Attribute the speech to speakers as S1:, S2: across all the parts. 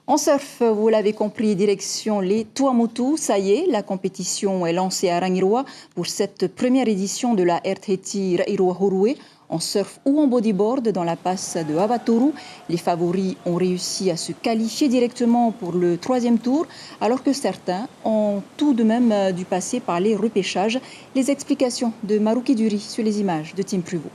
S1: En surf, vous l'avez compris, direction les Tuamotu. Ça y est, la compétition est lancée à Rangiroa pour cette première édition de la RTT Rairoa Horué. En surf ou en bodyboard dans la passe de Avatoru. Les favoris ont réussi à se qualifier directement pour le 3e tour, alors que certains ont tout de même dû passer par les repêchages. Les explications de Maruki Duri sur les images de Tim Pruvot.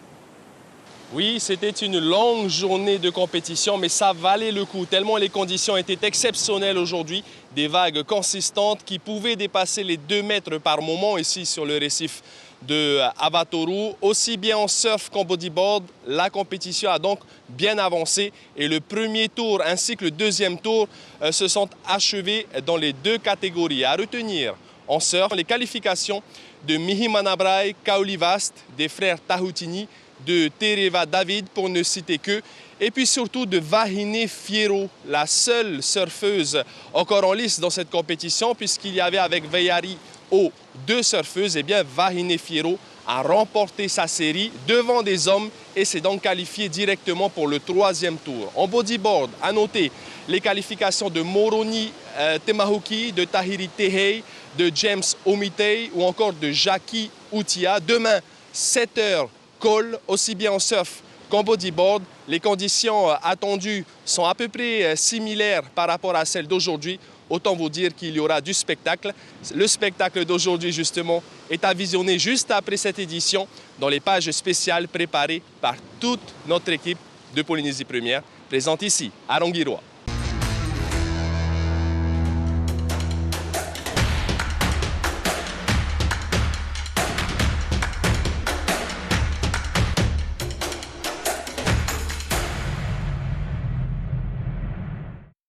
S2: Oui, c'était une longue journée de compétition, mais ça valait le coup, tellement les conditions étaient exceptionnelles aujourd'hui. Des vagues consistantes qui pouvaient dépasser les 2 mètres par moment ici sur le récif de Avatoru. Aussi bien en surf qu'en bodyboard, la compétition a donc bien avancé et le premier tour ainsi que le 2e tour se sont achevés dans les 2 catégories. À retenir en surf, les qualifications de Mihi Manabrai Kaolivast, des frères Tahutini, de Tereva David, pour ne citer que, et puis surtout de Vahine Fierro, la seule surfeuse encore en lice dans cette compétition, puisqu'il y avait avec Veyari O 2 surfeuses. Et bien Vahine Fierro a remporté sa série devant des hommes et s'est donc qualifié directement pour le 3e tour. En bodyboard, à noter les qualifications de Moroni Temahuki, de Tahiri Tehei, de James Omitei ou encore de Jackie Outia. Demain, 7h, call, aussi bien en surf qu'en bodyboard. Les conditions attendues sont à peu près similaires par rapport à celles d'aujourd'hui. Autant vous dire qu'il y aura du spectacle. Le spectacle d'aujourd'hui, justement, est à visionner juste après cette édition dans les pages spéciales préparées par toute notre équipe de Polynésie Première, présente ici à Rangiroa.